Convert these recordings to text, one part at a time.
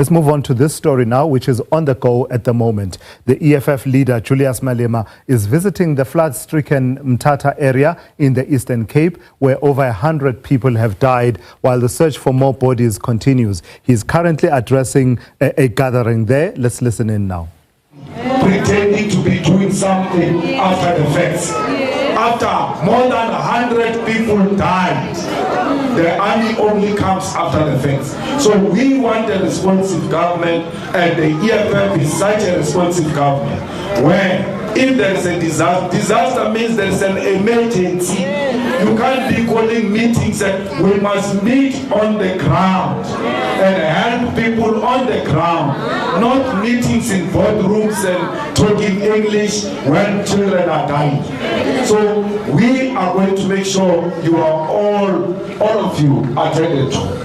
Let's move on to this story now, which is on the go at the moment. The EFF leader, Julius Malema, is visiting the flood-stricken Mthatha area in the Eastern Cape, where over 100 people have died, while the search for more bodies continues. He's currently addressing a gathering there. Let's listen in now. Pretending to be doing something after the facts. After more than 100 people died, the army only comes after the facts. So we want a responsive government, and the EFF is such a responsive government where if there is a disaster means there is an emergency. You can't be calling meetings and we must meet on the ground and help people on the ground, not meetings in boardrooms and talking English when children are dying. So we are going to make sure you are all of you attended to.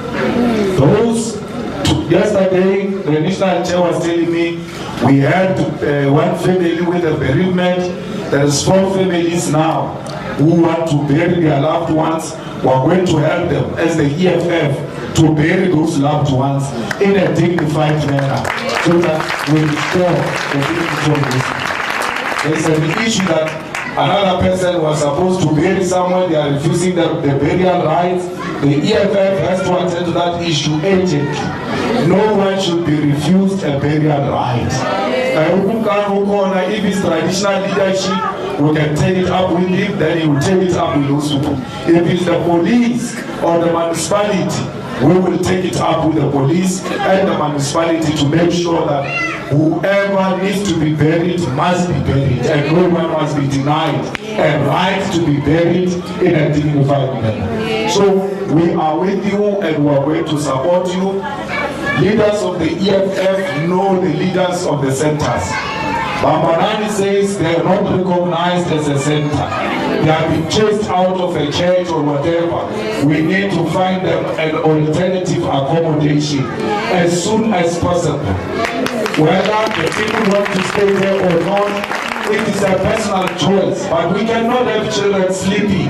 Yesterday, the national chair was telling me we had one family with a bereavement. There is 4 families now who want to bury their loved ones. We are going to help them as the EFF to bury those loved ones in a dignified manner so that we restore the dignity of this. There is an issue that another person was supposed to bury someone, they are refusing the burial rights. The EFF has to attend to that issue urgently. No one should be refused a burial right. If it's traditional leadership, we can take it up with him, then he will take it up with those people. If it's the police or the municipality, we will take it up with the police and the municipality to make sure that whoever needs to be buried must be buried, and no one must be denied a right to be buried in a dignified manner. So we are with you and we are going to support you. Leaders of the EFF know the leaders of the centers. Bambanani says they are not recognized as a center. They have been chased out of a church or whatever. We need to find them an alternative accommodation as soon as possible. Whether the people want to stay there or not, it is a personal choice. But we cannot have children sleeping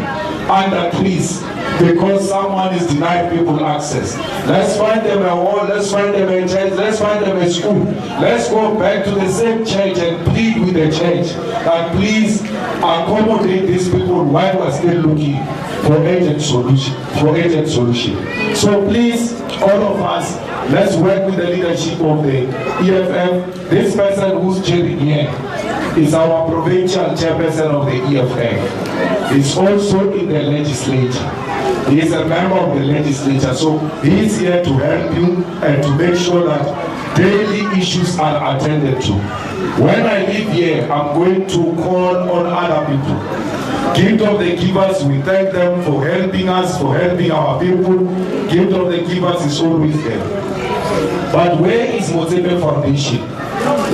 under trees because someone is denying people access. Let's find them a hall, let's find them a church, let's find them a school. Let's go back to the same church and plead with the church that please accommodate these people while we're still looking for urgent solution. So please, all of us, let's work with the leadership of the EFF. This person who's chairing here is our provincial chairperson of the EFF. He's also in the legislature. He is a member of the legislature, so he is here to help you and to make sure that daily issues are attended to. When I leave here, I'm going to call on other people. Gift of the givers, we thank them for helping us, for helping our people. Gift of the givers is always there. But where is Mthatha Foundation?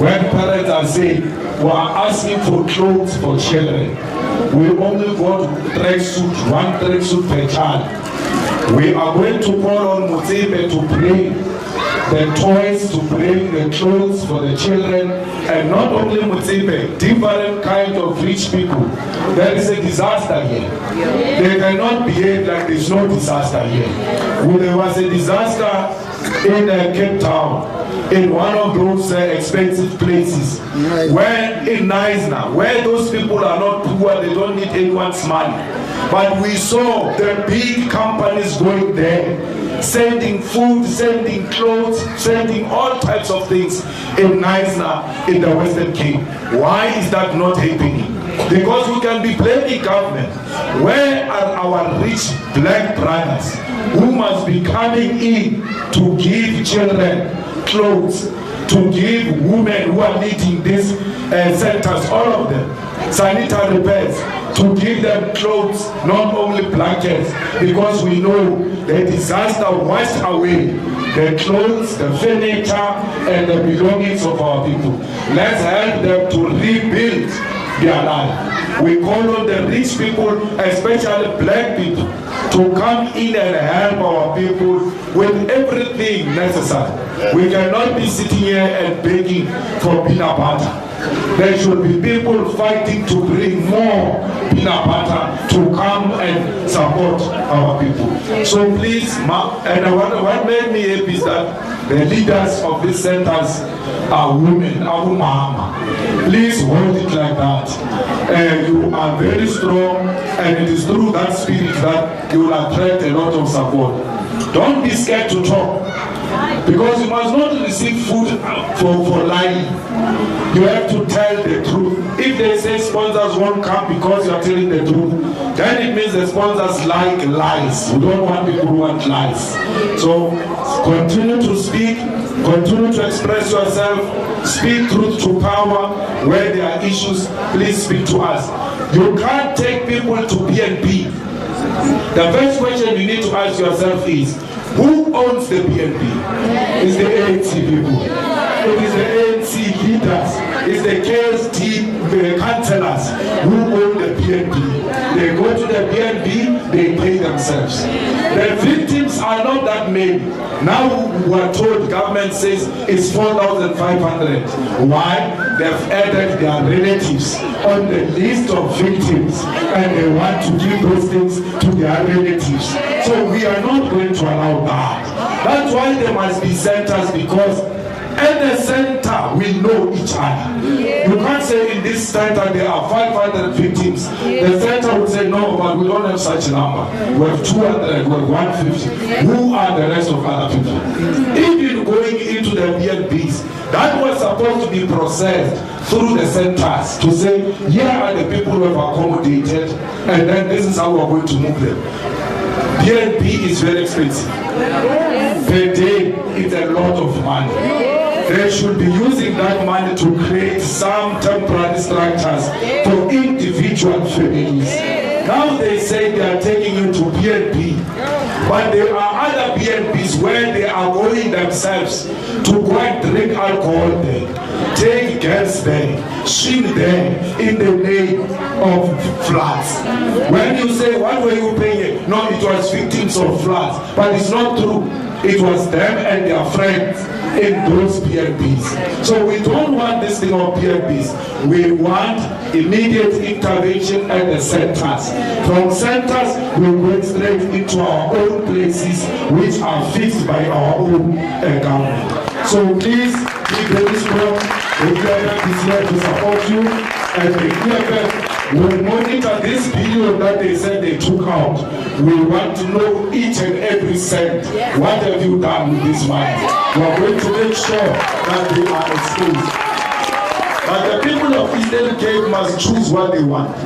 When parents are saying, we are asking for clothes for children, we only got tracksuit, 1 tracksuit per child. We are going to call on Mthatha to bring the toys, to bring the clothes for the children, and not only Mthatha, different kind of rich people. There is a disaster here. They cannot behave like there is no disaster here. When there was a disaster in Cape Town, in one of those expensive places, where in Naisna, where those people are not poor, they don't need anyone's money. But we saw the big companies going there, sending food, sending clothes, sending all types of things in Naisna, in the Western Cape. Why is that not happening? Because we can be blaming government. Where are our rich black brothers who must be coming in to give children clothes, to give women who are needing these centers, all of them, sanitary pads, to give them clothes, not only blankets, because we know the disaster washed away the clothes, the furniture, and the belongings of our people. Let's help them to rebuild their life. We call on the rich people, especially black people, to come in and help our people with everything necessary. We cannot be sitting here and begging for peanut butter. There should be people fighting to bring more peanut butter to come and support our people. So please, and what made me happy is that the leaders of these centers are women, Abu Mama. Please hold it like that. You are very strong, and it is through that spirit that you will attract a lot of support. Don't be scared to talk, because you must not receive food for lying. You have to tell the truth. If they say sponsors won't come because you are telling the truth, then it means the sponsors like lies. We don't want people who want lies. So continue to speak, continue to express yourself, speak truth to power. Where there are issues, please speak to us. You can't take people to BNP. The first question you need to ask yourself is, who owns the BNP? It's the ANC people. It is the ANC leaders. It's the KST councillors who own the BNP. They go to the BNP, they pay themselves. The victims are not that many. Now we are told, government says it's 4,500. Why? They've added their relatives on the list of victims, and they want to give those things to their relatives. So we are not going to allow that. That's why there must be centers, because at the center we know each other. You can't say in this center there are 500 victims. The center would say no, but we don't have such a number. We have 200, we have 150. Who are the rest of other people? Even going into the BNBs, that was supposed to be processed through the centers to say, here are the people who have accommodated, and then this is how we are going to move them. BNB is very expensive. Per day, it's a lot of money. They should be using that money to create some temporary structures for individual families. Now they say they are taking you to BNB, but there are other BNBs where they are going themselves to go and drink alcohol there, take gas there, swim there in the name of floods. When you say, what were you paying? No, it was victims of floods, but it's not true. It was them and their friends in those BNBs. So we don't want this thing of BNBs. We want immediate intervention at the centers. From centers, we're going straight into our own places, which are fixed by our own government. So please be very strong. The EFF is here to support you, and the EFF will monitor this period that they said they took out. We want to know each and every cent. What have you done with this money? We are going to make sure that they are exposed. But the people of Eastern Cape must choose what they want.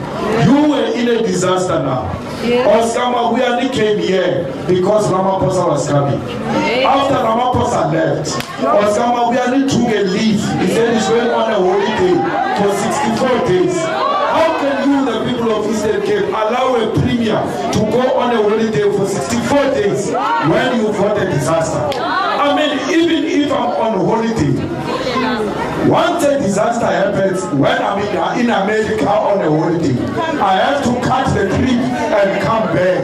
You were in a disaster now. Oscar Mabuyani came here because Ramaphosa was coming. After Ramaphosa left, Oscar Mabuyani took a leave. He said he's going on a holiday for 64 days. How can you, the people of Eastern Cape, allow a premier to go on a holiday for 64 days when you fought a disaster? I mean, even if I'm on holiday, once a disaster happens, when I'm in America on a holiday, I have to cut the trip and come back.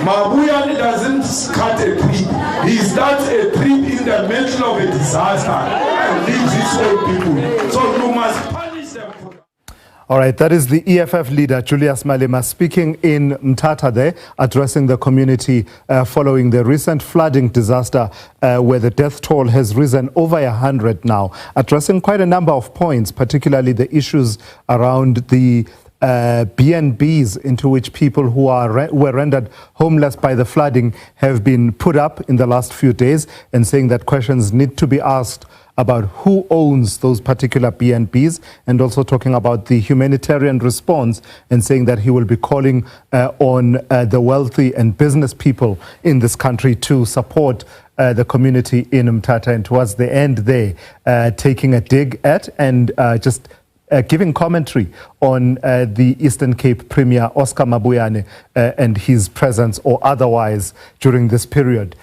Mabuyani doesn't cut a trip. He starts a trip in the middle of a disaster and leaves his own people. So you must punish them for that. All right, that is the EFF leader, Julius Malema, speaking in Mthatha there, addressing the community following the recent flooding disaster where the death toll has risen over 100 now, addressing quite a number of points, particularly the issues around the BNBs into which people who were rendered homeless by the flooding have been put up in the last few days, and saying that questions need to be asked about who owns those particular BNBs, and also talking about the humanitarian response, and saying that he will be calling on the wealthy and business people in this country to support the community in Mthatha. And towards the end there, taking a dig at and just giving commentary on the Eastern Cape Premier Oscar Mabuyane and his presence or otherwise during this period.